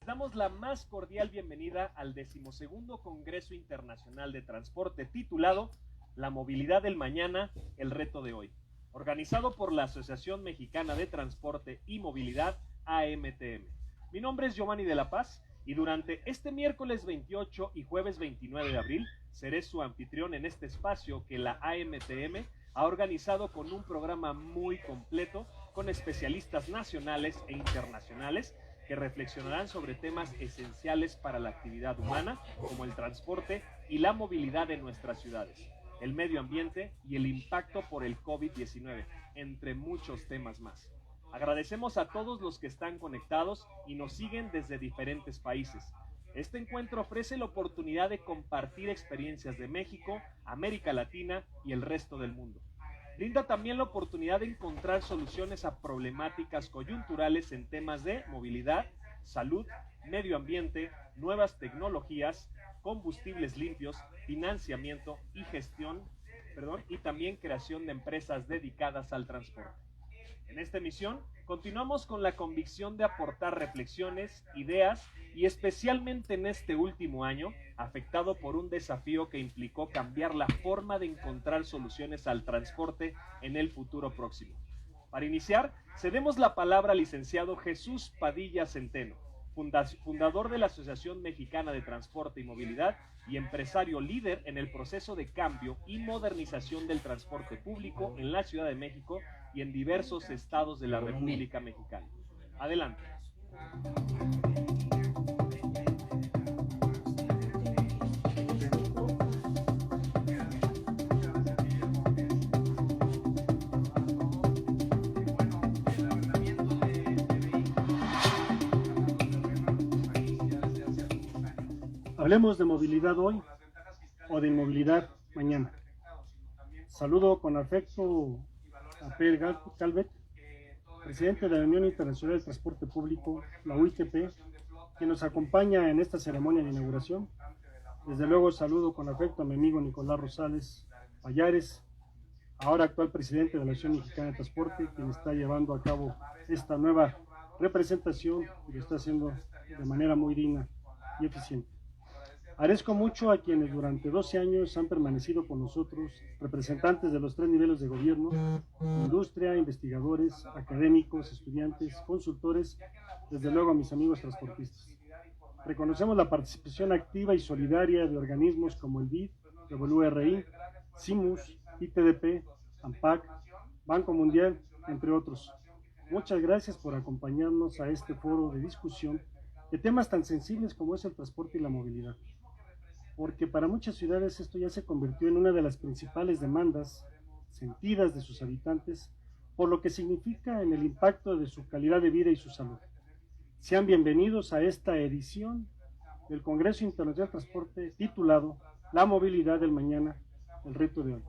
Damos la más cordial bienvenida al 12º Congreso Internacional de Transporte titulado La Movilidad del Mañana, el reto de hoy, organizado por la Asociación Mexicana de Transporte y Movilidad, AMTM. Mi nombre es Giovanni de la Paz y durante este miércoles 28 y jueves 29 de abril seré su anfitrión en este espacio que la AMTM ha organizado con un programa muy completo con especialistas nacionales e internacionales que reflexionarán sobre temas esenciales para la actividad humana, como el transporte y la movilidad en nuestras ciudades, el medio ambiente y el impacto por el COVID-19, entre muchos temas más. Agradecemos a todos los que están conectados y nos siguen desde diferentes países. Este encuentro ofrece la oportunidad de compartir experiencias de México, América Latina y el resto del mundo. Brinda también la oportunidad de encontrar soluciones a problemáticas coyunturales en temas de movilidad, salud, medio ambiente, nuevas tecnologías, combustibles limpios, financiamiento y gestión, y también creación de empresas dedicadas al transporte. En esta emisión, continuamos con la convicción de aportar reflexiones, ideas y especialmente en este último año, afectado por un desafío que implicó cambiar la forma de encontrar soluciones al transporte en el futuro próximo. Para iniciar, cedemos la palabra al licenciado Jesús Padilla Centeno, fundador de la Asociación Mexicana de Transporte y Movilidad y empresario líder en el proceso de cambio y modernización del transporte público en la Ciudad de México y en diversos estados de la República Mexicana. Adelante. Hablemos de movilidad hoy o de movilidad mañana. Saludo con afecto a Pedro Calvet, presidente de la Unión Internacional del Transporte Público, la UITP, que nos acompaña en esta ceremonia de inauguración. Desde luego saludo con afecto a mi amigo Nicolás Rosales Payares, ahora actual presidente de la Asociación Mexicana de Transporte, quien está llevando a cabo esta nueva representación y lo está haciendo de manera muy digna y eficiente. Agradezco mucho a quienes durante 12 años han permanecido con nosotros, representantes de los 3 niveles de gobierno, industria, investigadores, académicos, estudiantes, consultores, desde luego a mis amigos transportistas. Reconocemos la participación activa y solidaria de organismos como el BID, WRI, CIMUS, ITDP, AMPAC, Banco Mundial, entre otros. Muchas gracias por acompañarnos a este foro de discusión de temas tan sensibles como es el transporte y la movilidad. Porque para muchas ciudades esto ya se convirtió en una de las principales demandas sentidas de sus habitantes, por lo que significa en el impacto de su calidad de vida y su salud. Sean bienvenidos a esta edición del Congreso Internacional de Transporte titulado La Movilidad del Mañana, el reto de hoy.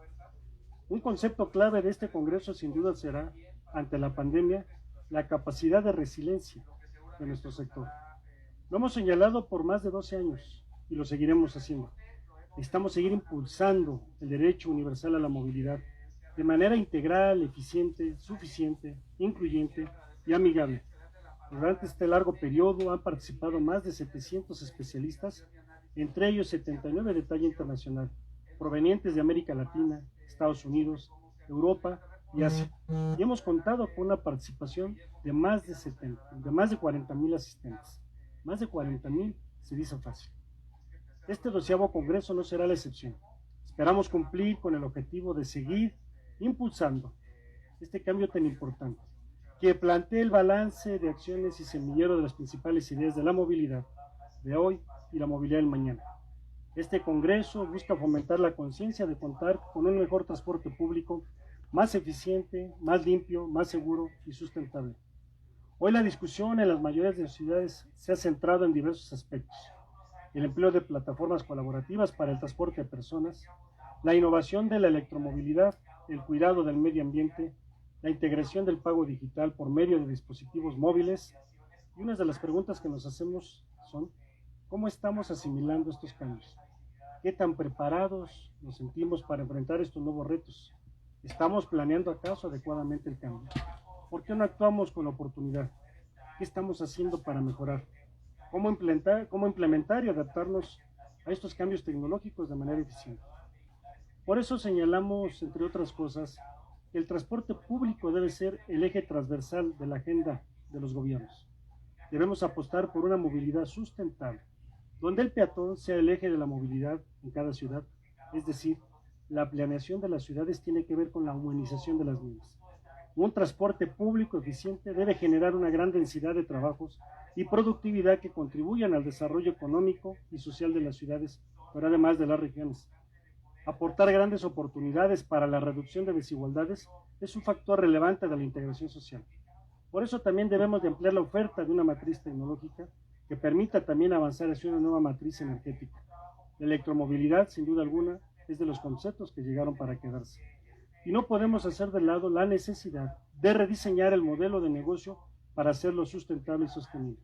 Un concepto clave de este congreso sin duda será, ante la pandemia, la capacidad de resiliencia de nuestro sector. Lo hemos señalado por más de 12 años y lo seguiremos haciendo. Necesitamos seguir impulsando el derecho universal a la movilidad de manera integral, eficiente, suficiente, incluyente y amigable. Durante este largo periodo han participado más de 700 especialistas, entre ellos 79 de talla internacional, provenientes de América Latina, Estados Unidos, Europa y Asia. Y hemos contado con una participación de más de 40,000 asistentes. Más de 40,000 se dice fácil. Este 12º Congreso no será la excepción. Esperamos cumplir con el objetivo de seguir impulsando este cambio tan importante, que plantee el balance de acciones y semillero de las principales ideas de la movilidad de hoy y la movilidad del mañana. Este Congreso busca fomentar la conciencia de contar con un mejor transporte público, más eficiente, más limpio, más seguro y sustentable. Hoy la discusión en las mayorías de las ciudades se ha centrado en diversos aspectos: el empleo de plataformas colaborativas para el transporte de personas, la innovación de la electromovilidad, el cuidado del medio ambiente, la integración del pago digital por medio de dispositivos móviles. Y una de las preguntas que nos hacemos son: ¿cómo estamos asimilando estos cambios? ¿Qué tan preparados nos sentimos para enfrentar estos nuevos retos? ¿Estamos planeando acaso adecuadamente el cambio? ¿Por qué no actuamos con oportunidad? ¿Qué estamos haciendo para mejorar? cómo implementar y adaptarnos a estos cambios tecnológicos de manera eficiente. Por eso señalamos, entre otras cosas, que el transporte público debe ser el eje transversal de la agenda de los gobiernos. Debemos apostar por una movilidad sustentable, donde el peatón sea el eje de la movilidad en cada ciudad, es decir, la planeación de las ciudades tiene que ver con la humanización de las mismas. Un transporte público eficiente debe generar una gran densidad de trabajos y productividad que contribuyan al desarrollo económico y social de las ciudades, pero además de las regiones. Aportar grandes oportunidades para la reducción de desigualdades es un factor relevante de la integración social. Por eso también debemos de ampliar la oferta de una matriz tecnológica que permita también avanzar hacia una nueva matriz energética. La electromovilidad, sin duda alguna, es de los conceptos que llegaron para quedarse. Y no podemos hacer de lado la necesidad de rediseñar el modelo de negocio para hacerlo sustentable y sostenible.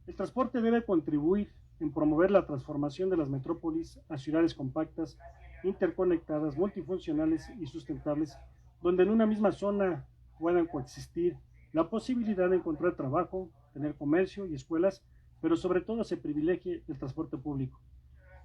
El transporte debe contribuir en promover la transformación de las metrópolis a ciudades compactas, interconectadas, multifuncionales y sustentables, donde en una misma zona puedan coexistir la posibilidad de encontrar trabajo, tener comercio y escuelas, pero sobre todo se privilegie el transporte público.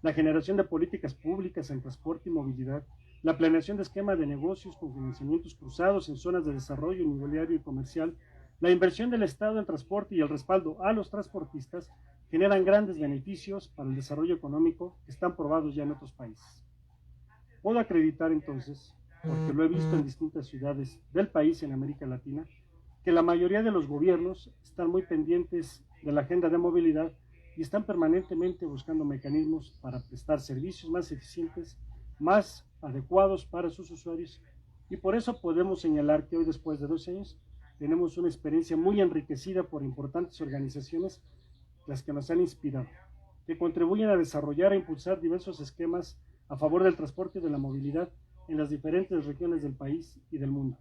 La generación de políticas públicas en transporte y movilidad, la planeación de esquemas de negocios con financiamientos cruzados en zonas de desarrollo inmobiliario y comercial, la inversión del Estado en transporte y el respaldo a los transportistas generan grandes beneficios para el desarrollo económico que están probados ya en otros países. Puedo acreditar entonces, porque lo he visto en distintas ciudades del país y en América Latina, que la mayoría de los gobiernos están muy pendientes de la agenda de movilidad y están permanentemente buscando mecanismos para prestar servicios más eficientes, más adecuados para sus usuarios, y por eso podemos señalar que hoy, después de 12 años, tenemos una experiencia muy enriquecida por importantes organizaciones, las que nos han inspirado, que contribuyen a desarrollar e impulsar diversos esquemas a favor del transporte y de la movilidad en las diferentes regiones del país y del mundo.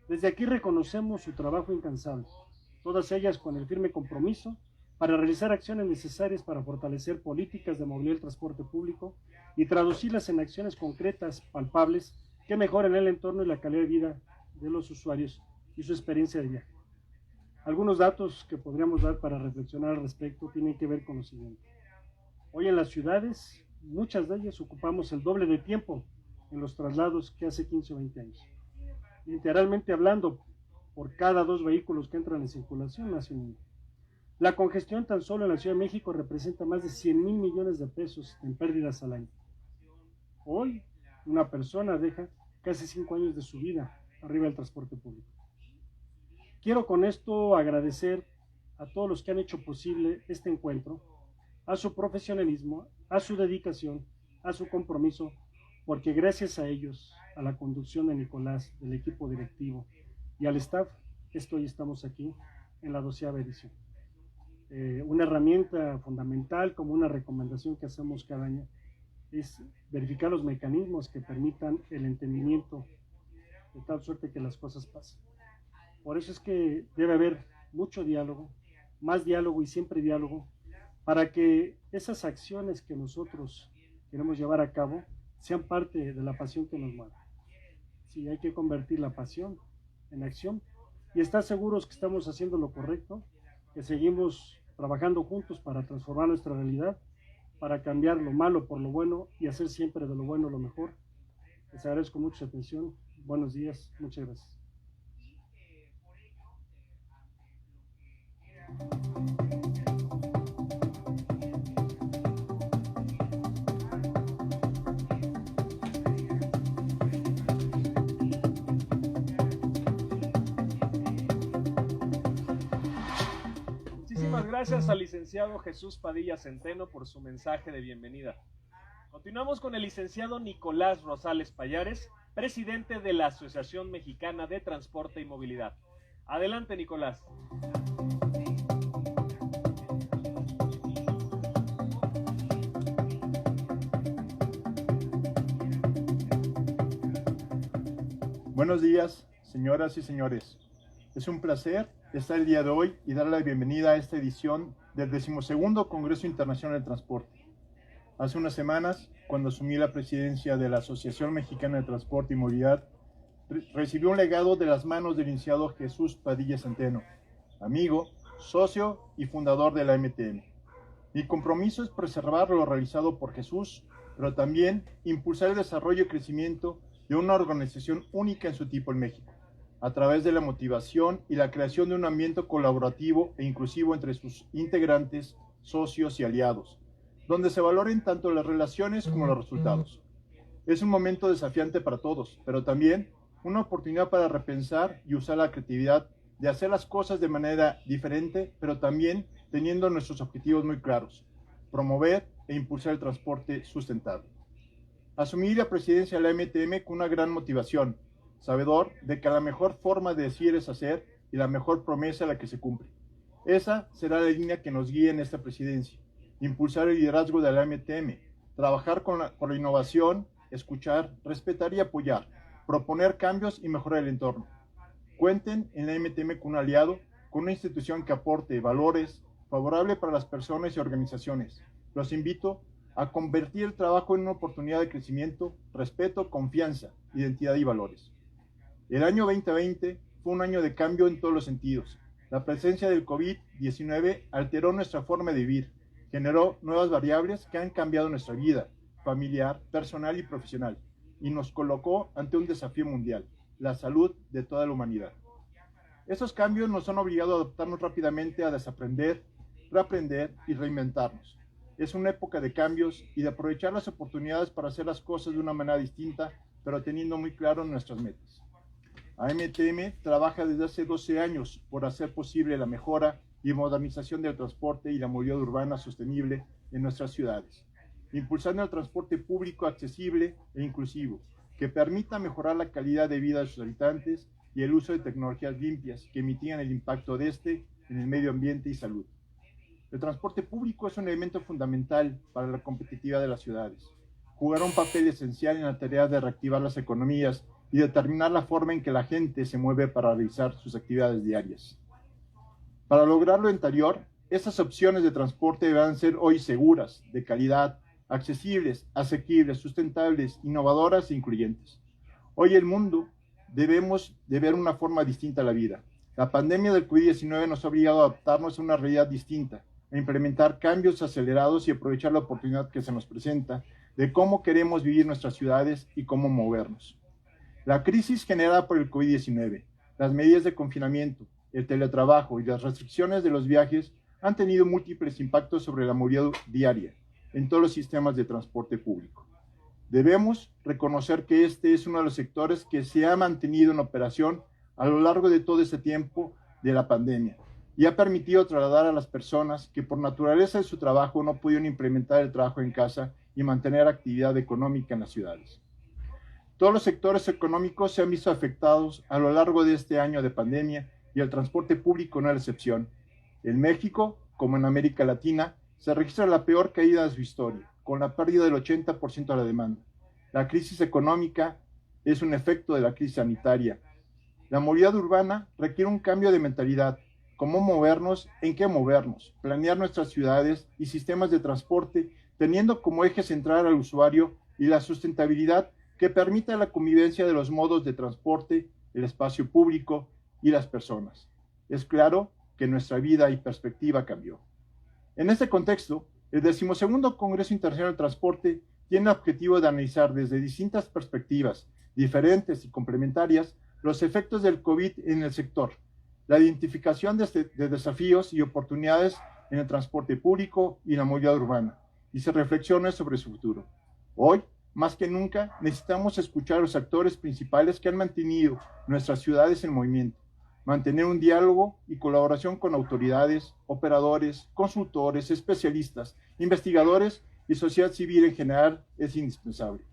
Desde aquí reconocemos su trabajo incansable, todas ellas con el firme compromiso para realizar acciones necesarias para fortalecer políticas de movilidad y transporte público y traducirlas en acciones concretas, palpables, que mejoren el entorno y la calidad de vida de los usuarios y su experiencia de viaje. Algunos datos que podríamos dar para reflexionar al respecto tienen que ver con lo siguiente. Hoy en las ciudades, muchas de ellas ocupamos el doble de tiempo en los traslados que hace 15 o 20 años. Literalmente hablando, por cada 2 vehículos que entran en circulación nace un niño. La congestión tan solo en la Ciudad de México representa más de 100,000 millones de pesos en pérdidas al año. Hoy, una persona deja casi 5 años de su vida arriba del transporte público. Quiero con esto agradecer a todos los que han hecho posible este encuentro, a su profesionalismo, a su dedicación, a su compromiso, porque gracias a ellos, a la conducción de Nicolás, del equipo directivo y al staff, hoy estamos aquí en la 12ª edición. Una herramienta fundamental, como una recomendación que hacemos cada año, es verificar los mecanismos que permitan el entendimiento, de tal suerte que las cosas pasen. Por eso es que debe haber mucho diálogo, más diálogo y siempre diálogo, para que esas acciones que nosotros queremos llevar a cabo sean parte de la pasión que nos mueve. Sí, hay que convertir la pasión en acción y estar seguros que estamos haciendo lo correcto, que seguimos trabajando juntos para transformar nuestra realidad, para cambiar lo malo por lo bueno y hacer siempre de lo bueno lo mejor. Les agradezco mucho su atención. Buenos días. Muchas gracias. Muchísimas gracias al licenciado Jesús Padilla Centeno por su mensaje de bienvenida. Continuamos con el licenciado Nicolás Rosales Pallares, presidente de la Asociación Mexicana de Transporte y Movilidad. Adelante, Nicolás. Buenos días, señoras y señores. Es un placer estar el día de hoy y darle la bienvenida a esta edición del 12º Congreso Internacional de Transporte. Hace unas semanas, cuando asumí la presidencia de la Asociación Mexicana de Transporte y Movilidad, recibí un legado de las manos del licenciado Jesús Padilla Centeno, amigo, socio y fundador de la MTM. Mi compromiso es preservar lo realizado por Jesús, pero también impulsar el desarrollo y crecimiento de una organización única en su tipo en México, a través de la motivación y la creación de un ambiente colaborativo e inclusivo entre sus integrantes, socios y aliados, donde se valoren tanto las relaciones como los resultados. Es un momento desafiante para todos, pero también una oportunidad para repensar y usar la creatividad de hacer las cosas de manera diferente, pero también teniendo nuestros objetivos muy claros: promover e impulsar el transporte sustentable. Asumí la presidencia de la MTM con una gran motivación, sabedor de que la mejor forma de decir es hacer y la mejor promesa la que se cumple. Esa será la línea que nos guíe en esta presidencia: impulsar el liderazgo de la MTM, trabajar con la innovación, escuchar, respetar y apoyar, proponer cambios y mejorar el entorno. Cuenten en la MTM con un aliado, con una institución que aporte valores, favorable para las personas y organizaciones. Los invito a convertir el trabajo en una oportunidad de crecimiento, respeto, confianza, identidad y valores. El año 2020 fue un año de cambio en todos los sentidos. La presencia del COVID-19 alteró nuestra forma de vivir, generó nuevas variables que han cambiado nuestra vida familiar, personal y profesional, y nos colocó ante un desafío mundial: la salud de toda la humanidad. Esos cambios nos han obligado a adaptarnos rápidamente, a desaprender, reaprender y reinventarnos. Es una época de cambios y de aprovechar las oportunidades para hacer las cosas de una manera distinta, pero teniendo muy claro nuestras metas. AMTM trabaja desde hace 12 años por hacer posible la mejora y modernización del transporte y la movilidad urbana sostenible en nuestras ciudades, impulsando el transporte público accesible e inclusivo, que permita mejorar la calidad de vida de sus habitantes y el uso de tecnologías limpias que mitigan el impacto de este en el medio ambiente y salud. El transporte público es un elemento fundamental para la competitividad de las ciudades. Jugará un papel esencial en la tarea de reactivar las economías y determinar la forma en que la gente se mueve para realizar sus actividades diarias. Para lograr lo anterior, estas opciones de transporte deberán ser hoy seguras, de calidad, accesibles, asequibles, sustentables, innovadoras e incluyentes. Hoy el mundo debemos de ver una forma distinta a la vida. La pandemia del COVID-19 nos ha obligado a adaptarnos a una realidad distinta, a implementar cambios acelerados y aprovechar la oportunidad que se nos presenta de cómo queremos vivir nuestras ciudades y cómo movernos. La crisis generada por el COVID-19, las medidas de confinamiento, el teletrabajo y las restricciones de los viajes han tenido múltiples impactos sobre la movilidad diaria en todos los sistemas de transporte público. Debemos reconocer que este es uno de los sectores que se ha mantenido en operación a lo largo de todo este tiempo de la pandemia y ha permitido trasladar a las personas que por naturaleza de su trabajo no pudieron implementar el trabajo en casa y mantener actividad económica en las ciudades. Todos los sectores económicos se han visto afectados a lo largo de este año de pandemia y el transporte público no es la excepción. En México, como en América Latina, se registra la peor caída de su historia, con la pérdida del 80% de la demanda. La crisis económica es un efecto de la crisis sanitaria. La movilidad urbana requiere un cambio de mentalidad: cómo movernos, en qué movernos, planear nuestras ciudades y sistemas de transporte teniendo como eje central al usuario y la sustentabilidad que permita la convivencia de los modos de transporte, el espacio público y las personas. Es claro que nuestra vida y perspectiva cambió. En este contexto, el 12º Congreso Internacional del Transporte tiene el objetivo de analizar desde distintas perspectivas, diferentes y complementarias, los efectos del COVID en el sector, la identificación de desafíos y oportunidades en el transporte público y la movilidad urbana, y se reflexione sobre su futuro. Hoy, más que nunca, necesitamos escuchar a los actores principales que han mantenido nuestras ciudades en movimiento, mantener un diálogo y colaboración con autoridades, operadores, consultores, especialistas, investigadores y sociedad civil en general es indispensable.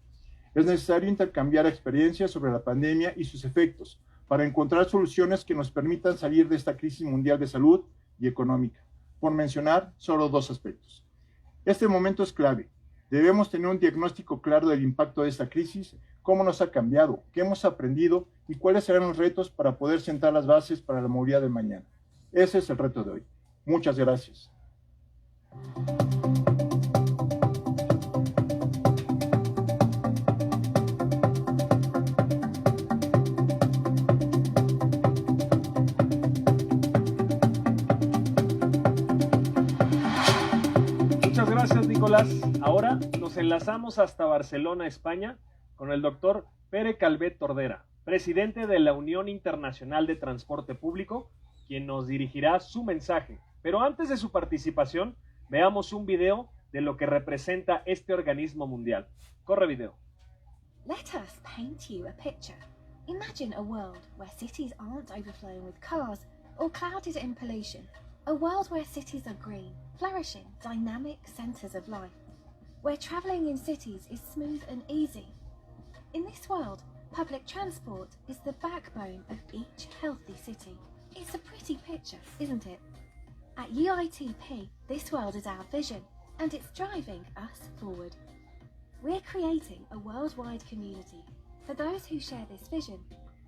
Es necesario intercambiar experiencias sobre la pandemia y sus efectos para encontrar soluciones que nos permitan salir de esta crisis mundial de salud y económica, por mencionar solo 2 aspectos. Este momento es clave. Debemos tener un diagnóstico claro del impacto de esta crisis, cómo nos ha cambiado, qué hemos aprendido y cuáles serán los retos para poder sentar las bases para la movilidad de mañana. Ese es el reto de hoy. Muchas gracias. gracias, Nicolás. Ahora nos enlazamos hasta Barcelona, España, con el doctor Pere Calvet Tordera, presidente de la Unión Internacional de Transporte Público, quien nos dirigirá su mensaje. Pero antes de su participación, veamos un video de lo que representa este organismo mundial. Corre video. Let us paint you a picture. Imagine a world where cities aren't overflowing with cars or clouded in pollution. A world where cities are green, flourishing, dynamic centres of life. Where travelling in cities is smooth and easy. In this world, public transport is the backbone of each healthy city. It's a pretty picture, isn't it? At UITP, this world is our vision, and it's driving us forward. We're creating a worldwide community for those who share this vision: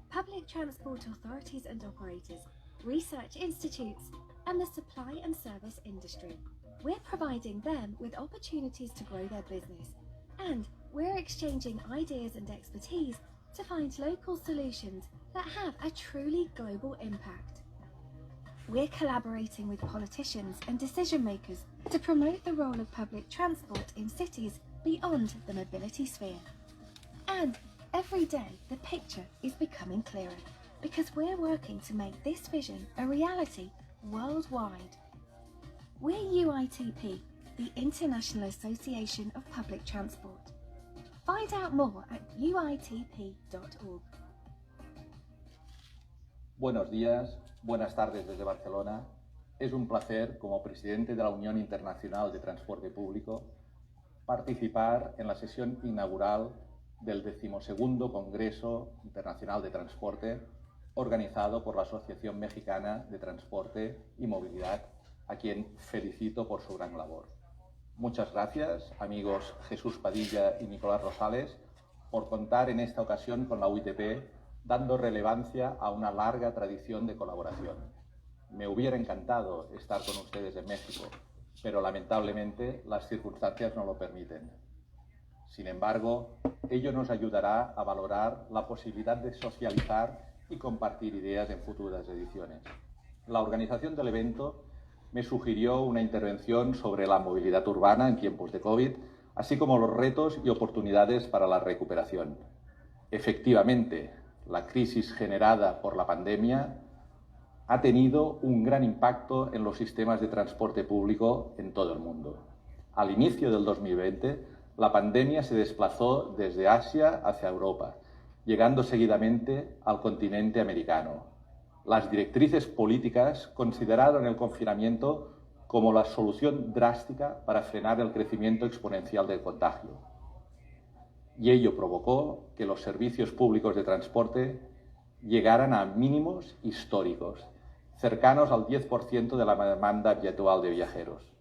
public transport authorities and operators, research institutes, and the supply and service industry. We're providing them with opportunities to grow their business, and we're exchanging ideas and expertise to find local solutions that have a truly global impact. We're collaborating with politicians and decision makers to promote the role of public transport in cities beyond the mobility sphere. And every day the picture is becoming clearer, because we're working to make this vision a reality worldwide. We're UITP, the International Association of Public Transport. Find out more at uitp.org. Buenos días, buenas tardes desde Barcelona. Es un placer, como presidente de la Unión Internacional de Transporte Público, participar en la sesión inaugural del 12º Congreso Internacional de Transporte, organizado por la Asociación Mexicana de Transporte y Movilidad, a quien felicito por su gran labor. Muchas gracias, amigos Jesús Padilla y Nicolás Rosales, por contar en esta ocasión con la UITP, dando relevancia a una larga tradición de colaboración. Me hubiera encantado estar con ustedes en México, pero lamentablemente las circunstancias no lo permiten. Sin embargo, ello nos ayudará a valorar la posibilidad de socializar y compartir ideas en futuras ediciones. La organización del evento me sugirió una intervención sobre la movilidad urbana en tiempos de COVID, así como los retos y oportunidades para la recuperación. Efectivamente, la crisis generada por la pandemia ha tenido un gran impacto en los sistemas de transporte público en todo el mundo. Al inicio del 2020, la pandemia se desplazó desde Asia hacia Europa, llegando seguidamente al continente americano. Las directrices políticas consideraron el confinamiento como la solución drástica para frenar el crecimiento exponencial del contagio. Y ello provocó que los servicios públicos de transporte llegaran a mínimos históricos, cercanos al 10% de la demanda habitual de viajeros.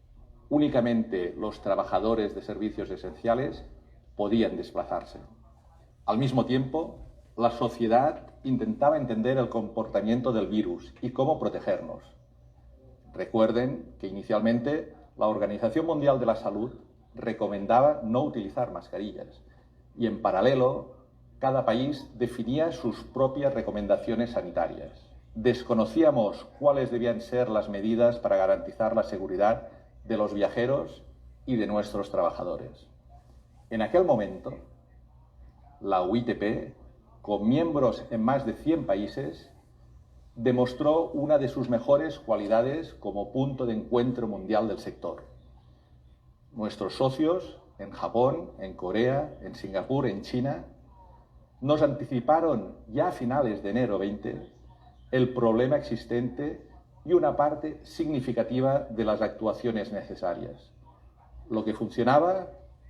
Únicamente los trabajadores de servicios esenciales podían desplazarse. Al mismo tiempo, la sociedad intentaba entender el comportamiento del virus y cómo protegernos. Recuerden que inicialmente la Organización Mundial de la Salud recomendaba no utilizar mascarillas y en paralelo cada país definía sus propias recomendaciones sanitarias. Desconocíamos cuáles debían ser las medidas para garantizar la seguridad de los viajeros y de nuestros trabajadores. En aquel momento, la UITP, con miembros en más de 100 países, demostró una de sus mejores cualidades como punto de encuentro mundial del sector. Nuestros socios en Japón, en Corea, en Singapur, en China, nos anticiparon ya a finales de enero 20 el problema existente y una parte significativa de las actuaciones necesarias, lo que funcionaba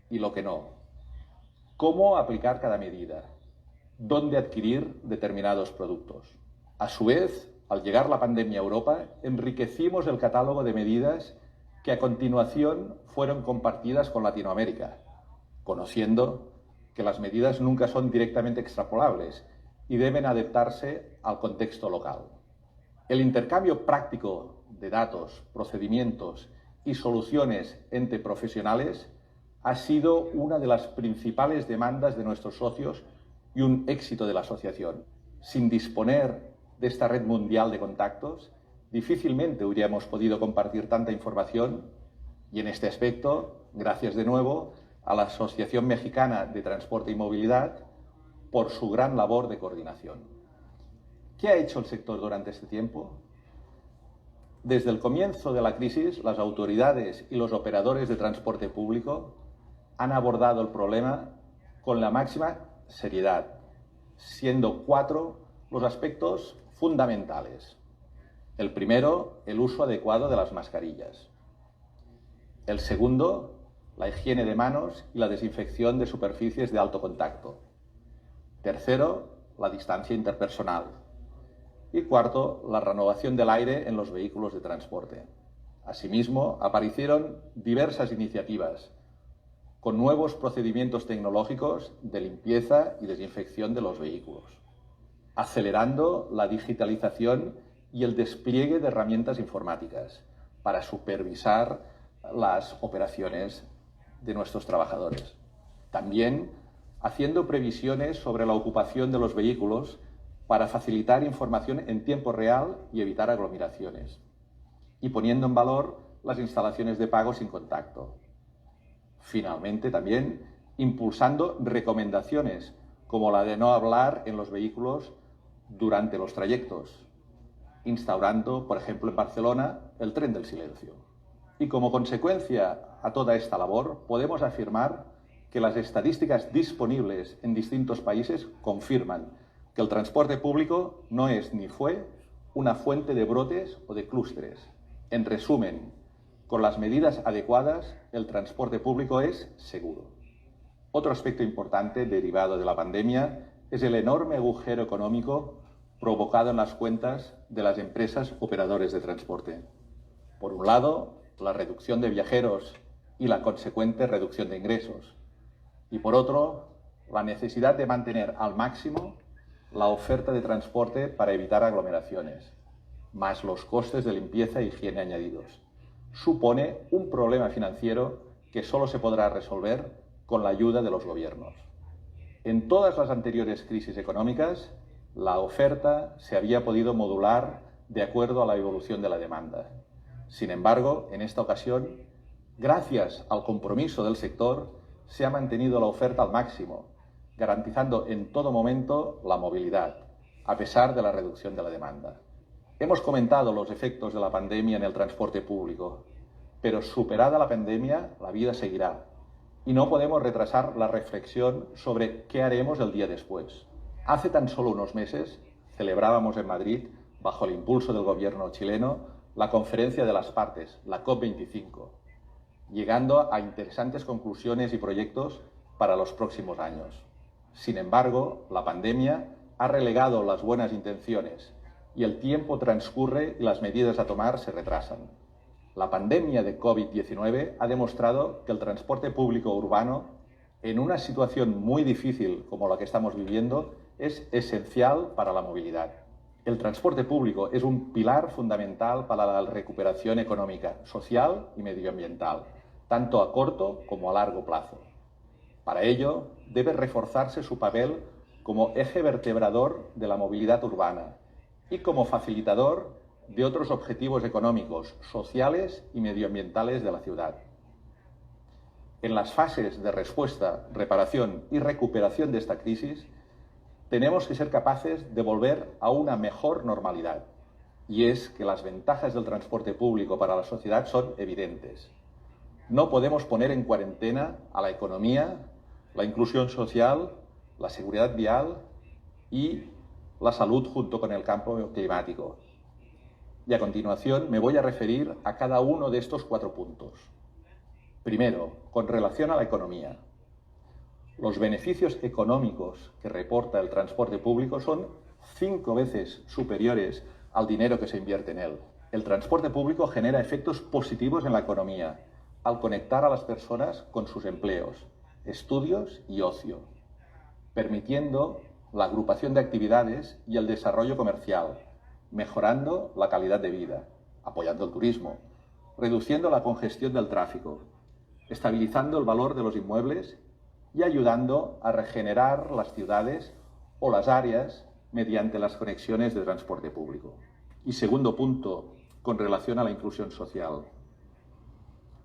y lo que no, cómo aplicar cada medida, dónde adquirir determinados productos. A su vez, al llegar la pandemia a Europa, enriquecimos el catálogo de medidas que a continuación fueron compartidas con Latinoamérica, conociendo que las medidas nunca son directamente extrapolables y deben adaptarse al contexto local. El intercambio práctico de datos, procedimientos y soluciones entre profesionales ha sido una de las principales demandas de nuestros socios y un éxito de la asociación. Sin disponer de esta red mundial de contactos, difícilmente hubiéramos podido compartir tanta información y en este aspecto Gracias de nuevo a la Asociación Mexicana de Transporte y Movilidad por su gran labor de coordinación. ¿Qué ha hecho el sector durante este tiempo? Desde el comienzo de la crisis, las autoridades y los operadores de transporte público han abordado el problema con la máxima seriedad, siendo 4 los aspectos fundamentales. El primero, el uso adecuado de las mascarillas. El segundo, la higiene de manos y la desinfección de superficies de alto contacto. Tercero, la distancia interpersonal. Y cuarto, la renovación del aire en los vehículos de transporte. Asimismo, aparecieron diversas iniciativas con nuevos procedimientos tecnológicos de limpieza y desinfección de los vehículos, acelerando la digitalización y el despliegue de herramientas informáticas para supervisar las operaciones de nuestros trabajadores. También haciendo previsiones sobre la ocupación de los vehículos para facilitar información en tiempo real y evitar aglomeraciones, y poniendo en valor las instalaciones de pago sin contacto. Finalmente, también impulsando recomendaciones como la de no hablar en los vehículos durante los trayectos, instaurando, por ejemplo, en Barcelona, el tren del silencio. Y como consecuencia a toda esta labor, podemos afirmar que las estadísticas disponibles en distintos países confirman que el transporte público no es ni fue una fuente de brotes o de clústeres. En resumen, con las medidas adecuadas, el transporte público es seguro. Otro aspecto importante derivado de la pandemia es el enorme agujero económico provocado en las cuentas de las empresas operadores de transporte. Por un lado, la reducción de viajeros y la consecuente reducción de ingresos. Y por otro, la necesidad de mantener al máximo la oferta de transporte para evitar aglomeraciones, más los costes de limpieza e higiene añadidos. Supone un problema financiero que solo se podrá resolver con la ayuda de los gobiernos. En todas las anteriores crisis económicas, la oferta se había podido modular de acuerdo a la evolución de la demanda. Sin embargo, en esta ocasión, gracias al compromiso del sector, se ha mantenido la oferta al máximo, garantizando en todo momento la movilidad, a pesar de la reducción de la demanda. Hemos comentado los efectos de la pandemia en el transporte público, pero superada la pandemia, la vida seguirá. Y no podemos retrasar la reflexión sobre qué haremos el día después. Hace tan solo unos meses celebrábamos en Madrid, bajo el impulso del gobierno chileno, la conferencia de las partes, la COP25, llegando a interesantes conclusiones y proyectos para los próximos años. Sin embargo, la pandemia ha relegado las buenas intenciones y el tiempo transcurre y las medidas a tomar se retrasan. La pandemia de COVID-19 ha demostrado que el transporte público urbano, en una situación muy difícil como la que estamos viviendo, es esencial para la movilidad. El transporte público es un pilar fundamental para la recuperación económica, social y medioambiental, tanto a corto como a largo plazo. Para ello, debe reforzarse su papel como eje vertebrador de la movilidad urbana y como facilitador de otros objetivos económicos, sociales y medioambientales de la ciudad. En las fases de respuesta, reparación y recuperación de esta crisis, tenemos que ser capaces de volver a una mejor normalidad. Y es que las ventajas del transporte público para la sociedad son evidentes. No podemos poner en cuarentena a la economía, la inclusión social, la seguridad vial y la salud junto con el cambio climático. Y a continuación me voy a referir a cada uno de estos 4 puntos. Primero, con relación a la economía. Los beneficios económicos que reporta el transporte público son 5 veces superiores al dinero que se invierte en él. El transporte público genera efectos positivos en la economía al conectar a las personas con sus empleos, estudios y ocio, permitiendo la agrupación de actividades y el desarrollo comercial, mejorando la calidad de vida, apoyando el turismo, reduciendo la congestión del tráfico, estabilizando el valor de los inmuebles y ayudando a regenerar las ciudades o las áreas mediante las conexiones de transporte público. Y segundo punto, con relación a la inclusión social.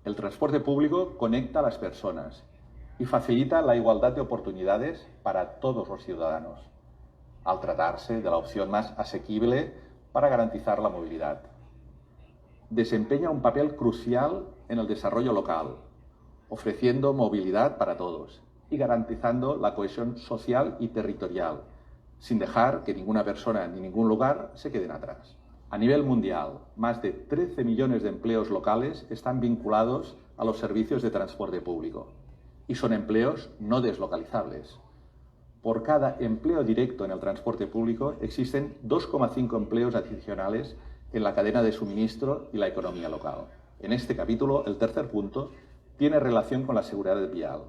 El transporte público conecta a las personas y facilita la igualdad de oportunidades para todos los ciudadanos, al tratarse de la opción más asequible para garantizar la movilidad. Desempeña un papel crucial en el desarrollo local, ofreciendo movilidad para todos y garantizando la cohesión social y territorial, sin dejar que ninguna persona ni ningún lugar se queden atrás. A nivel mundial, más de 13 millones de empleos locales están vinculados a los servicios de transporte público y son empleos no deslocalizables. Por cada empleo directo en el transporte público existen 2,5 empleos adicionales en la cadena de suministro y la economía local. En este capítulo, el tercer punto tiene relación con la seguridad vial.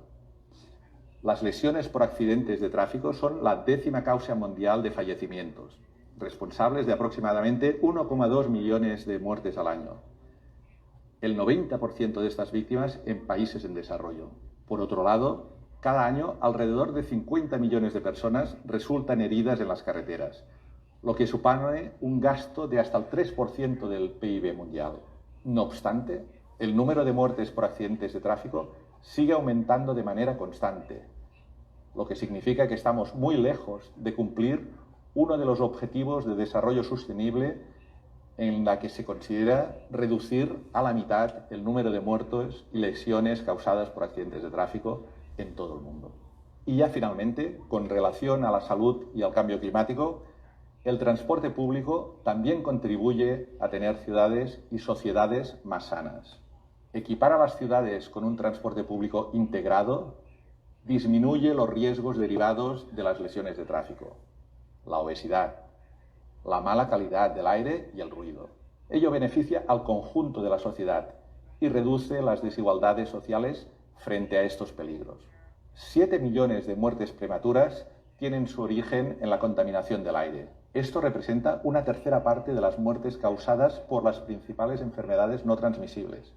Las lesiones por accidentes de tráfico son la 10ª causa mundial de fallecimientos, responsables de aproximadamente 1,2 millones de muertes al año. El 90% de estas víctimas en países en desarrollo. Por otro lado, cada año alrededor de 50 millones de personas resultan heridas en las carreteras, lo que supone un gasto de hasta el 3% del PIB mundial. No obstante, el número de muertes por accidentes de tráfico sigue aumentando de manera constante, lo que significa que estamos muy lejos de cumplir uno de los objetivos de desarrollo sostenible en la que se considera reducir a la mitad el número de muertos y lesiones causadas por accidentes de tráfico en todo el mundo. Y ya finalmente, con relación a la salud y al cambio climático, el transporte público también contribuye a tener ciudades y sociedades más sanas. Equipar a las ciudades con un transporte público integrado disminuye los riesgos derivados de las lesiones de tráfico, la obesidad, la mala calidad del aire y el ruido. Ello beneficia al conjunto de la sociedad y reduce las desigualdades sociales frente a estos peligros. 7 millones de muertes prematuras tienen su origen en la contaminación del aire. Esto representa una tercera parte de las muertes causadas por las principales enfermedades no transmisibles.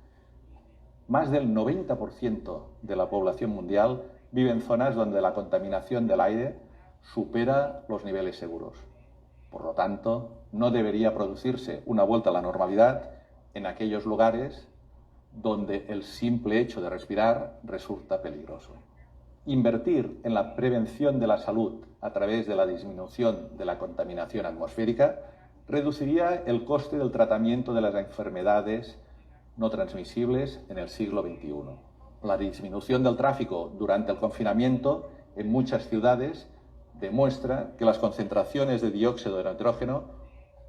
Más del 90% de la población mundial vive en zonas donde la contaminación del aire supera los niveles seguros. Por lo tanto, no debería producirse una vuelta a la normalidad en aquellos lugares donde el simple hecho de respirar resulta peligroso. Invertir en la prevención de la salud a través de la disminución de la contaminación atmosférica reduciría el coste del tratamiento de las enfermedades no transmisibles en el siglo XXI. La disminución del tráfico durante el confinamiento en muchas ciudades demuestra que las concentraciones de dióxido de nitrógeno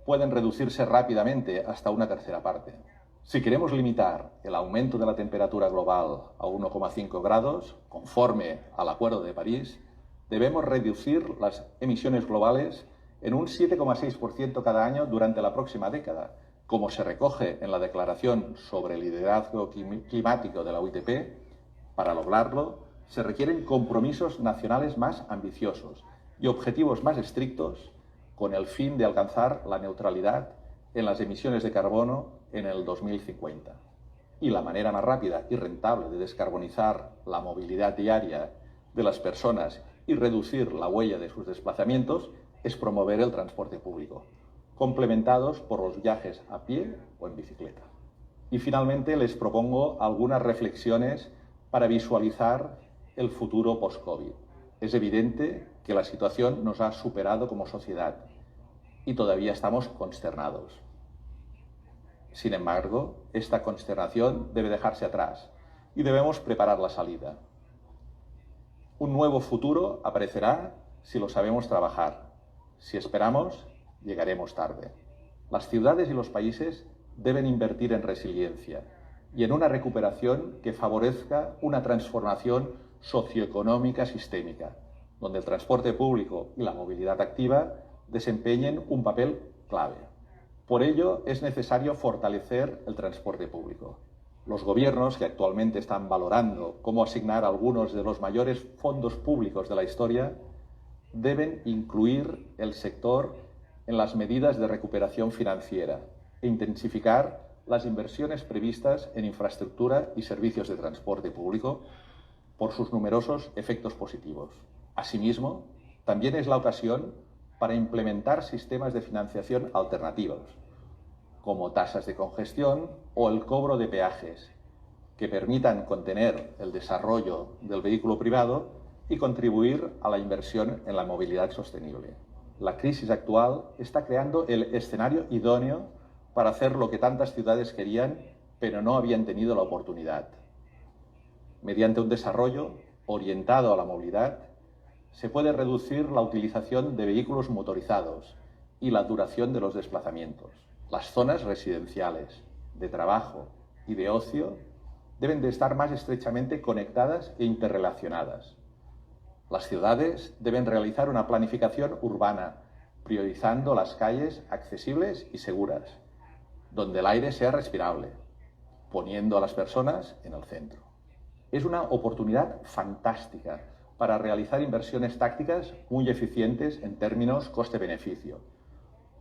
pueden reducirse rápidamente hasta una tercera parte. Si queremos limitar el aumento de la temperatura global a 1,5 grados, conforme al Acuerdo de París, debemos reducir las emisiones globales en un 7,6% cada año durante la próxima década, como se recoge en la Declaración sobre el Liderazgo Climático de la OIT. Para lograrlo, se requieren compromisos nacionales más ambiciosos y objetivos más estrictos con el fin de alcanzar la neutralidad en las emisiones de carbono en el 2050. Y la manera más rápida y rentable de descarbonizar la movilidad diaria de las personas y reducir la huella de sus desplazamientos es promover el transporte público, complementados por los viajes a pie o en bicicleta. Y finalmente les propongo algunas reflexiones para visualizar el futuro post-COVID. Es evidente que la situación nos ha superado como sociedad y todavía estamos consternados. Sin embargo, esta consternación debe dejarse atrás y debemos preparar la salida. Un nuevo futuro aparecerá si lo sabemos trabajar. Si esperamos, llegaremos tarde. Las ciudades y los países deben invertir en resiliencia y en una recuperación que favorezca una transformación socioeconómica sistémica, donde el transporte público y la movilidad activa desempeñen un papel clave. Por ello, es necesario fortalecer el transporte público. Los gobiernos que actualmente están valorando cómo asignar algunos de los mayores fondos públicos de la historia deben incluir el sector en las medidas de recuperación financiera e intensificar las inversiones previstas en infraestructura y servicios de transporte público por sus numerosos efectos positivos. Asimismo, también es la ocasión para implementar sistemas de financiación alternativos, como tasas de congestión o el cobro de peajes, que permitan contener el desarrollo del vehículo privado y contribuir a la inversión en la movilidad sostenible. La crisis actual está creando el escenario idóneo para hacer lo que tantas ciudades querían, pero no habían tenido la oportunidad. Mediante un desarrollo orientado a la movilidad, se puede reducir la utilización de vehículos motorizados y la duración de los desplazamientos. Las zonas residenciales, de trabajo y de ocio deben de estar más estrechamente conectadas e interrelacionadas. Las ciudades deben realizar una planificación urbana, priorizando las calles accesibles y seguras, donde el aire sea respirable, poniendo a las personas en el centro. Es una oportunidad fantástica para realizar inversiones tácticas muy eficientes en términos coste-beneficio,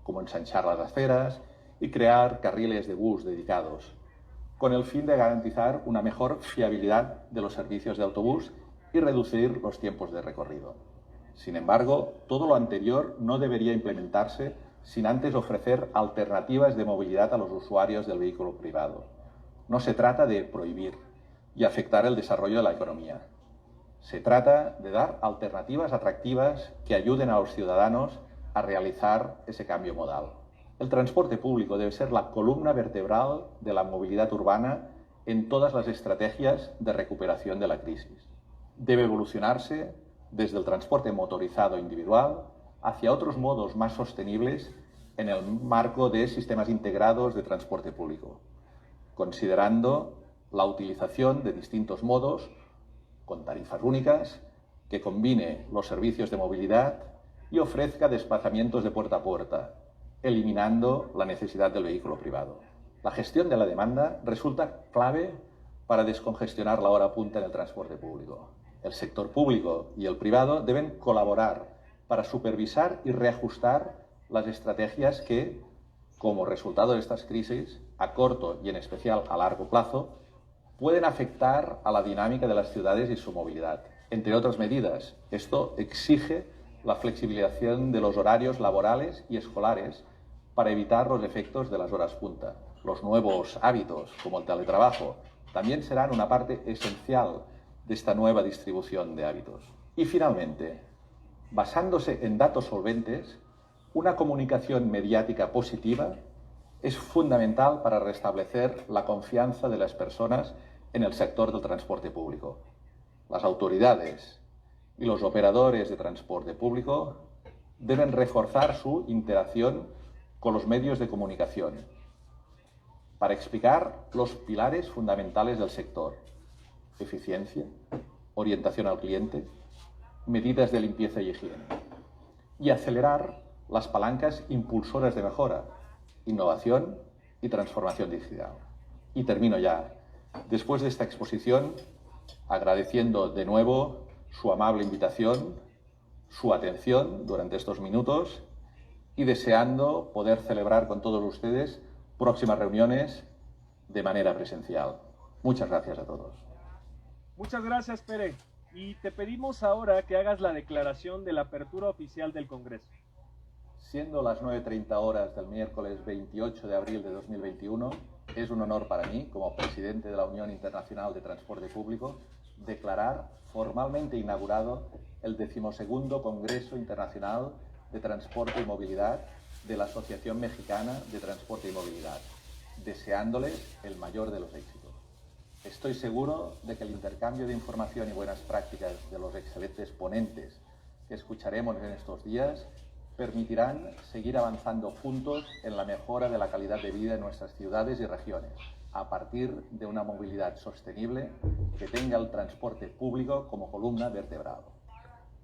como ensanchar las aceras y crear carriles de bus dedicados, con el fin de garantizar una mejor fiabilidad de los servicios de autobús y reducir los tiempos de recorrido. Sin embargo, todo lo anterior no debería implementarse sin antes ofrecer alternativas de movilidad a los usuarios del vehículo privado. No se trata de prohibir y afectar el desarrollo de la economía. Se trata de dar alternativas atractivas que ayuden a los ciudadanos a realizar ese cambio modal. El transporte público debe ser la columna vertebral de la movilidad urbana en todas las estrategias de recuperación de la crisis. Debe evolucionarse desde el transporte motorizado individual hacia otros modos más sostenibles en el marco de sistemas integrados de transporte público, considerando la utilización de distintos modos con tarifas únicas, que combine los servicios de movilidad y ofrezca desplazamientos de puerta a puerta, eliminando la necesidad del vehículo privado. La gestión de la demanda resulta clave para descongestionar la hora punta en el transporte público. El sector público y el privado deben colaborar para supervisar y reajustar las estrategias que, como resultado de estas crisis, a corto y en especial a largo plazo, pueden afectar a la dinámica de las ciudades y su movilidad. Entre otras medidas, esto exige la flexibilización de los horarios laborales y escolares para evitar los efectos de las horas punta. Los nuevos hábitos, como el teletrabajo, también serán una parte esencial de esta nueva distribución de hábitos. Y finalmente, basándose en datos solventes, una comunicación mediática positiva es fundamental para restablecer la confianza de las personas en el sector del transporte público. Las autoridades y los operadores de transporte público deben reforzar su interacción con los medios de comunicación para explicar los pilares fundamentales del sector: eficiencia, orientación al cliente, medidas de limpieza y higiene, y acelerar las palancas impulsoras de mejora, innovación y transformación digital. Y termino ya. Después de esta exposición, agradeciendo de nuevo su amable invitación, su atención durante estos minutos y deseando poder celebrar con todos ustedes próximas reuniones de manera presencial. Muchas gracias a todos. Muchas gracias, Pere. Y te pedimos ahora que hagas la declaración de la apertura oficial del Congreso. Siendo las 9:30 horas del miércoles 28 de abril de 2021, es un honor para mí, como presidente de la Unión Internacional de Transporte Público, declarar formalmente inaugurado el 12º Congreso Internacional de Transporte y Movilidad de la Asociación Mexicana de Transporte y Movilidad, deseándoles el mayor de los éxitos. Estoy seguro de que el intercambio de información y buenas prácticas de los excelentes ponentes que escucharemos en estos días permitirán seguir avanzando juntos en la mejora de la calidad de vida en nuestras ciudades y regiones, a partir de una movilidad sostenible que tenga el transporte público como columna vertebral.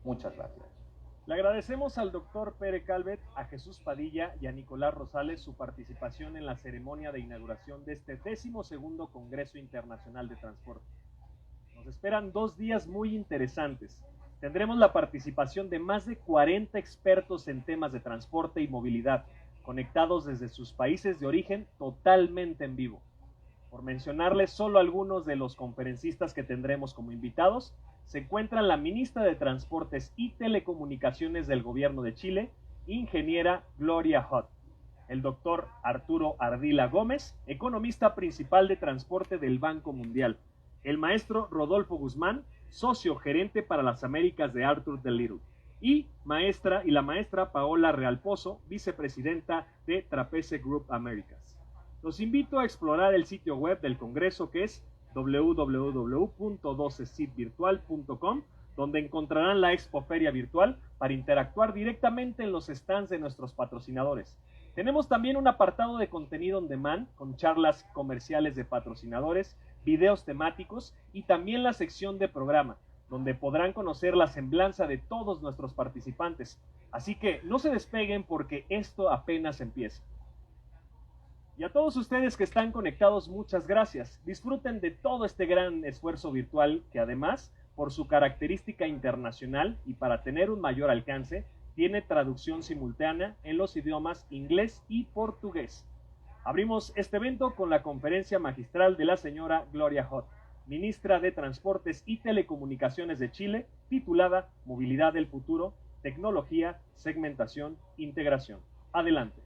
Muchas gracias. Le agradecemos al doctor Pere Calvet, a Jesús Padilla y a Nicolás Rosales su participación en la ceremonia de inauguración de este 12º Congreso Internacional de Transporte. Nos esperan 2 días muy interesantes. Tendremos la participación de más de 40 expertos en temas de transporte y movilidad, conectados desde sus países de origen totalmente en vivo. Por mencionarles solo algunos de los conferencistas que tendremos como invitados, se encuentran la ministra de Transportes y Telecomunicaciones del Gobierno de Chile, ingeniera Gloria Hutt, el doctor Arturo Ardila Gómez, economista principal de transporte del Banco Mundial, el maestro Rodolfo Guzmán, socio gerente para las Américas de Arthur D. Little, y la maestra Paola Realpozo, vicepresidenta de Trapeze Group Americas. Los invito a explorar el sitio web del Congreso, que es www.12sitvirtual.com, donde encontrarán la Expoferia Virtual para interactuar directamente en los stands de nuestros patrocinadores. Tenemos también un apartado de contenido on demand con charlas comerciales de patrocinadores, videos temáticos y también la sección de programa, donde podrán conocer la semblanza de todos nuestros participantes. Así que no se despeguen porque esto apenas empieza. Y a todos ustedes que están conectados, muchas gracias. Disfruten de todo este gran esfuerzo virtual que además, por su característica internacional y para tener un mayor alcance, tiene traducción simultánea en los idiomas inglés y portugués. Abrimos este evento con la conferencia magistral de la señora Gloria Hoth, ministra de Transportes y Telecomunicaciones de Chile, titulada Movilidad del Futuro, Tecnología, Segmentación, Integración. Adelante.